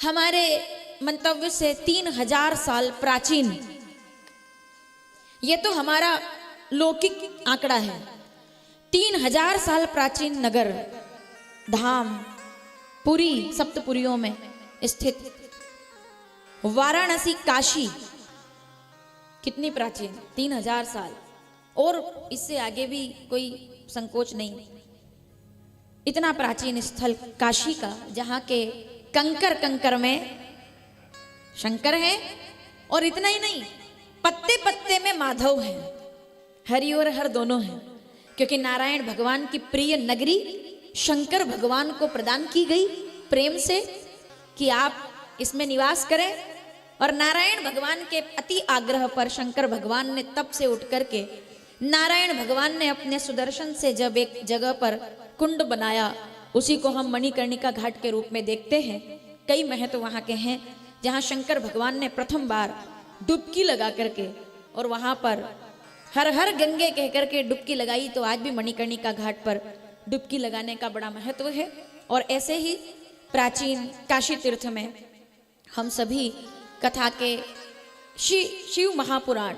हमारे मंतव्य से 3000 साल प्राचीन, ये तो हमारा लौकिक आंकड़ा है। 3000 साल प्राचीन नगर धाम पुरी सप्तपुरियों में स्थित वाराणसी काशी कितनी प्राचीन, 3000 साल, और इससे आगे भी कोई संकोच नहीं। इतना प्राचीन स्थल काशी का, जहां के कंकर कंकर में शंकर हैं, और इतना ही नहीं, पत्ते पत्ते में माधव हैं, हरि और हर दोनों हैं, क्योंकि नारायण भगवान की प्रिय नगरी शंकर भगवान को प्रदान की गई प्रेम से कि आप इसमें निवास करें। और नारायण भगवान के अति आग्रह पर शंकर भगवान ने तप से उठ करके नारायण भगवान ने अपने सुदर्शन से जब एक जगह पर कुंड बनाया, उसी को हम मणिकर्णिका घाट के रूप में देखते हैं। कई महत्व वहां के हैं, जहां शंकर भगवान ने प्रथम बार डुबकी लगा करके, और वहां पर हर हर गंगे कह करके डुबकी लगाई। तो आज भी मणिकर्णिका घाट पर डुबकी लगाने का बड़ा महत्व है। और ऐसे ही प्राचीन काशी तीर्थ में हम सभी कथा के शिव महापुराण,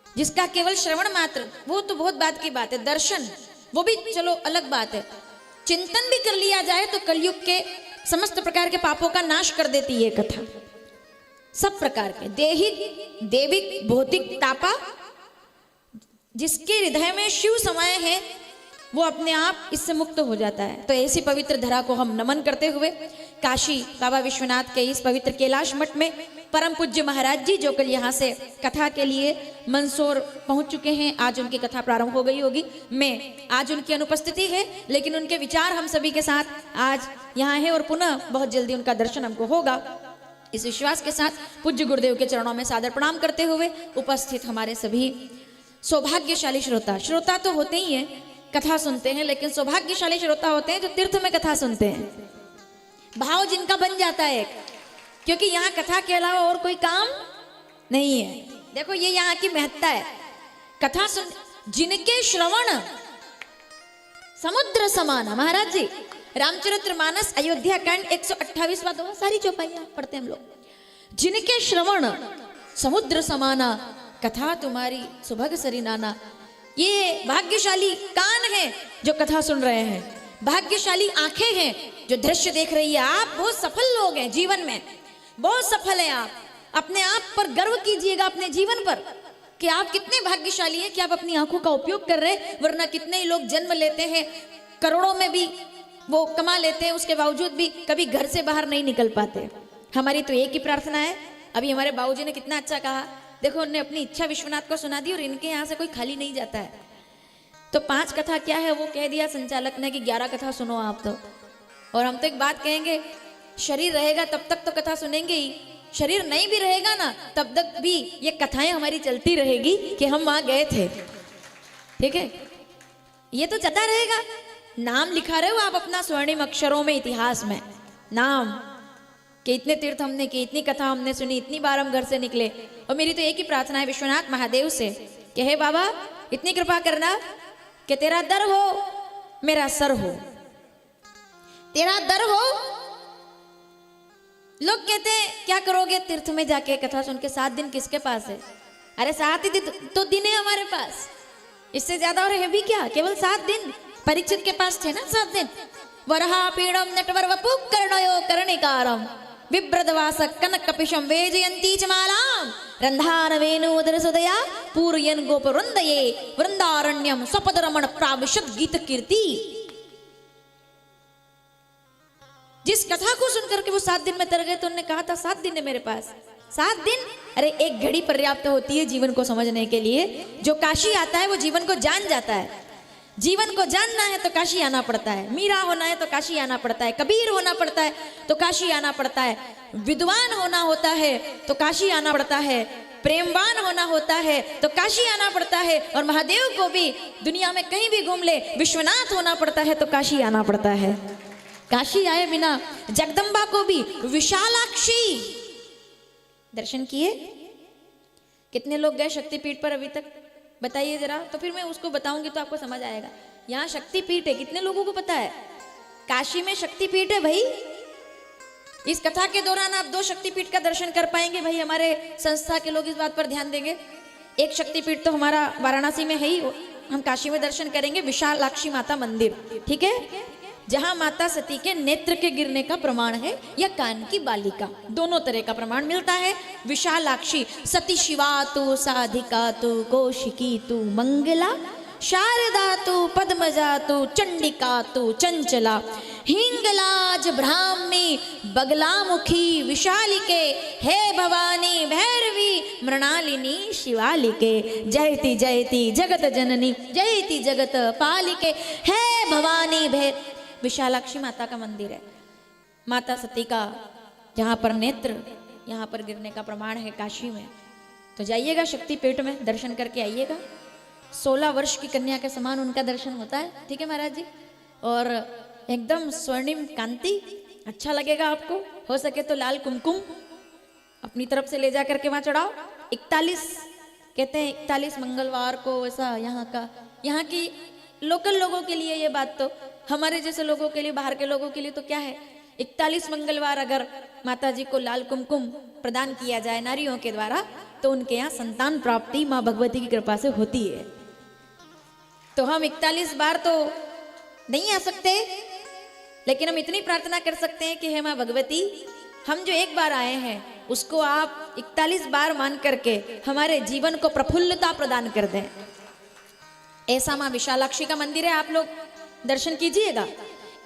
जिसका केवल श्रवण मात्र, वो तो बहुत बात की बात है, दर्शन वो भी चलो अलग बात है, चिंतन भी कर लिया जाए तो कलयुग के समस्त प्रकार के पापों का नाश कर देती है कथा। सब प्रकार के देहिक देविक भौतिक तापा, जिसके हृदय में शिव समाये हैं, वो अपने आप इससे मुक्त हो जाता है। तो ऐसी पवित्र धरा को हम नमन करते हुए काशी बाबा विश्वनाथ के इस पवित्र कैलाश मठ में परम पूज्य महाराज जी, जो कल यहाँ से कथा के लिए मंदसौर पहुंच चुके हैं, आज उनकी कथा प्रारंभ हो गई होगी। मैं आज उनकी अनुपस्थिति है, लेकिन उनके विचार हम सभी के साथ आज यहाँ है, और पुनः बहुत जल्दी उनका दर्शन हमको होगा। इस विश्वास के साथ पूज्य गुरुदेव के चरणों में सादर प्रणाम करते हुए उपस्थित हमारे सभी सौभाग्यशाली श्रोता तो होते ही हैं, कथा सुनते हैं, लेकिन सौभाग्यशाली श्रोता होते हैं जो तीर्थ में कथा सुनते हैं। भाव जिनका बन जाता है, क्योंकि यहाँ कथा के अलावा और कोई काम नहीं है। देखो ये यहाँ की महत्ता है, कथा सुन, जिनके श्रवण समुद्र समाना। महाराज जी रामचरितमानस अयोध्या कांड 128वां दोहा, सारी चौपाइयां पढ़ते हैं हम लोग। जिनके श्रवण समुद्र समाना, कथा तुम्हारी सुभग सरिनाना। ये भाग्यशाली कान है जो कथा सुन रहे हैं, भाग्यशाली आंखें हैं जो दृश्य देख रही है। आप बहुत सफल लोग हैं, जीवन में बहुत सफल हैं आप। अपने आप पर गर्व कीजिएगा, अपने जीवन पर, कि आप कितने भाग्यशाली हैं कि आप अपनी आंखों का उपयोग कर रहे हैं। वरना कितने ही लोग जन्म लेते हैं, करोड़ों में भी वो कमा लेते हैं, उसके बावजूद भी कभी घर से बाहर नहीं निकल पाते। हमारी तो एक ही प्रार्थना है। अभी हमारे बाबूजी ने कितना अच्छा कहा, देखो उन्होंने अपनी इच्छा विश्वनाथ को सुना दी, और इनके यहाँ से कोई खाली नहीं जाता है। तो 5 कथा क्या है वो कह दिया संचालक ने कि 11 कथा सुनो आप तो। और हम तो एक बात कहेंगे, शरीर रहेगा तब तक तो कथा सुनेंगे ही, शरीर नहीं भी रहेगा ना तब तक भी ये कथाएं हमारी चलती रहेगी कि हम वहां गए थे। ठीक है, ये तो चलता रहेगा। नाम लिखा रहे हो आप अपना स्वर्णिम अक्षरों में इतिहास में, नाम कि इतने तीर्थ हमने किए, इतनी कथा हमने सुनी, इतनी बार हम घर से निकले। और मेरी तो एक ही प्रार्थना है विश्वनाथ महादेव से कि हे बाबा इतनी कृपा करना कि तेरा दर हो मेरा सर हो, तेरा दर हो। लोग कहते हैं क्या करोगे तीर्थ में जाके कथा सुन के, 7 दिन किसके पास है? अरे 7 ही दिन तो दिन है हमारे पास, इससे ज्यादा और है भी क्या? केवल 7 दिन। परीक्षित के पास थे ना 7 दिन। वरहा पीड़म नटवर वपु कर्णयो कर्णिकारम विभ्रदवास कनक कपिशम वेजयंती च मालाम रंधार वेणुदर सदया पूरयन गोप वृंदये वृंदारण्यम स्वपद रमण प्राविशद गीत कीर्ति। जिस कथा को सुनकर के वो 7 दिन में तर गए, तो उन्होंने कहा था 7 दिन है मेरे पास। 7 दिन, अरे एक घड़ी पर्याप्त होती है जीवन को समझने के लिए। जो काशी आता है वो जीवन को जान जाता है। जीवन को जानना है तो काशी आना पड़ता है, मीरा होना है तो काशी आना पड़ता है, कबीर होना पड़ता है तो काशी आना पड़ता है, विद्वान होना होता है तो काशी आना पड़ता है, प्रेमवान होना होता है तो काशी आना पड़ता है। और महादेव को भी दुनिया में कहीं भी घूम ले, विश्वनाथ होना पड़ता है तो काशी आना पड़ता है। काशी आए बिना जगदम्बा को भी विशालाक्षी दर्शन किए। कितने लोग गए शक्तिपीठ पर अभी तक, बताइए जरा, तो फिर मैं उसको बताऊंगी तो आपको समझ आएगा। यहाँ शक्तिपीठ है, कितने लोगों को पता है? काशी में शक्तिपीठ है भाई। इस कथा के दौरान आप 2 शक्तिपीठ का दर्शन कर पाएंगे। भाई हमारे संस्था के लोग इस बात पर ध्यान देंगे। एक शक्तिपीठ तो हमारा वाराणसी में है ही, हम काशी में दर्शन करेंगे विशालाक्षी माता मंदिर, ठीक है, जहां माता सती के नेत्र के गिरने का प्रमाण है या कान की बालिका, दोनों तरह का प्रमाण मिलता है। विशालाक्षी सती शिवा तु साधिका तु कौशिकी तु मंगला शारदा तु पद्मजा तु चंडिका तु चंचला हिंगलाज ब्राह्मी बगलामुखी विशालिके हे भवानी भैरवी मृणालिनी शिवालिके जयति जयति जगत जननी जयति जगत पालिके हे भवानी भैर। विशालाक्षी माता का मंदिर है, माता सती का जहाँ पर नेत्र यहाँ पर गिरने का प्रमाण है काशी में। तो जाइएगा शक्तिपीठ में, दर्शन करके आइएगा। 16 वर्ष की कन्या के समान उनका दर्शन होता है, ठीक है महाराज जी, और एकदम स्वर्णिम कांति, अच्छा लगेगा आपको। हो सके तो लाल कुमकुम अपनी तरफ से ले जा करके वहां चढ़ाओ। 41 कहते हैं 41 मंगलवार को ऐसा यहाँ की लोकल लोगों के लिए ये बात, तो हमारे जैसे लोगों के लिए, बाहर के लोगों के लिए तो क्या है, 41 मंगलवार अगर माता जी को लाल कुमकुम प्रदान किया जाए नारियों के द्वारा तो उनके यहाँ संतान प्राप्ति माँ भगवती की कृपा से होती है। तो हम 41 बार तो नहीं आ सकते, लेकिन हम इतनी प्रार्थना कर सकते हैं कि हे माँ भगवती, हम जो एक बार आए हैं उसको आप 41 बार मान करके हमारे जीवन को प्रफुल्लता प्रदान कर दें। ऐसा माँ विशालाक्षी का मंदिर है, आप लोग दर्शन कीजिएगा।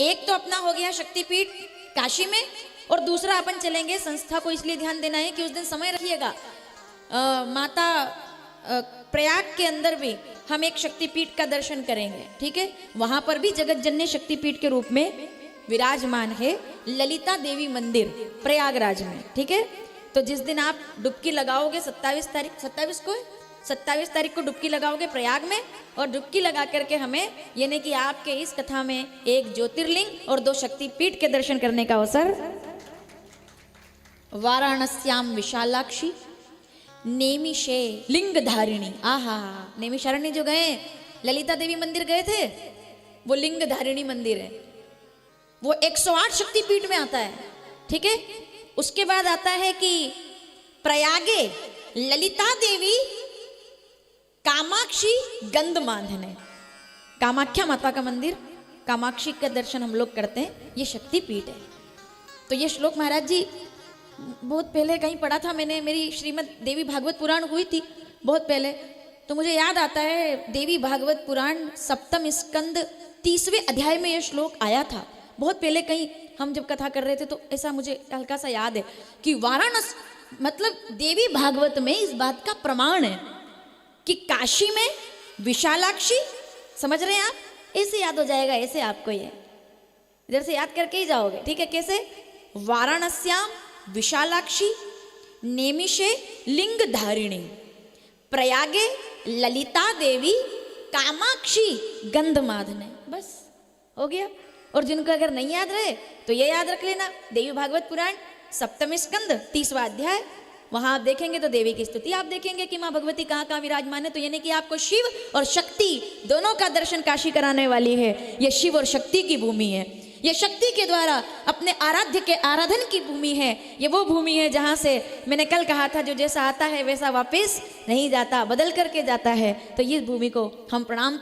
एक तो अपना हो गया शक्तिपीठ काशी में, और दूसरा अपन चलेंगे, संस्था को इसलिए ध्यान देना है कि उस दिन समय रखिएगा, माता प्रयाग के अंदर भी हम एक शक्तिपीठ का दर्शन करेंगे, ठीक है। वहां पर भी जगत जननी शक्तिपीठ के रूप में विराजमान है ललिता देवी मंदिर प्रयागराज में, ठीक है। तो जिस दिन आप डुबकी लगाओगे 27 तारीख को डुबकी लगाओगे प्रयाग में, और डुबकी लगा करके हमें यानी कि आपके इस कथा में एक ज्योतिर्लिंग और 2 शक्तिपीठ के दर्शन करने का अवसर। वाराणस्याम विशालाक्षी नेमिषे लिंग धारिणी, आहा, नेमिषारण्य जो गए ललिता देवी मंदिर गए थे, वो लिंग धारिणी मंदिर है, वो 108 शक्तिपीठ में आता है, ठीक है। उसके बाद आता है कि प्रयागे ललिता देवी कामाक्षी गंधमादन, कामाख्या माता का मंदिर, कामाक्षी का दर्शन हम लोग करते हैं, ये शक्तिपीठ है। तो ये श्लोक महाराज जी बहुत पहले कहीं पढ़ा था मैंने, मेरी श्रीमद् देवी भागवत पुराण हुई थी बहुत पहले, तो मुझे याद आता है देवी भागवत पुराण 7वें स्कंद 30वें अध्याय में यह श्लोक आया था। बहुत पहले कहीं हम जब कथा कर रहे थे तो ऐसा मुझे हल्का सा याद है कि वाराणसी मतलब देवी भागवत में इस बात का प्रमाण है कि काशी में विशालाक्षी, समझ रहे हैं आप, ऐसे याद हो जाएगा, ऐसे आपको ये इधर से याद करके ही जाओगे, ठीक है। कैसे? वाराणस्याम विशालाक्षी नेमिषे लिंग धारिणी प्रयागे ललिता देवी कामाक्षी गंधमादन, बस हो गया। और जिनको अगर नहीं याद रहे तो ये याद रख लेना, देवी भागवत पुराण 7वें स्कंद 30वां अध्याय, वहां आप देखेंगे तो देवी की स्तुति आप देखेंगे कि माँ भगवती कहाँ कहाँ विराजमान है। तो यानी कि आपको शिव और शक्ति दोनों का दर्शन काशी कराने वाली है। यह शिव और शक्ति की भूमि है, यह शक्ति के द्वारा अपने आराध्य के आराधन की भूमि है। ये वो भूमि है जहाँ से मैंने कल कहा था जो जैसा आता है वैसा वापस नहीं जाता, बदल करके जाता है। तो इस भूमि को हम प्रणाम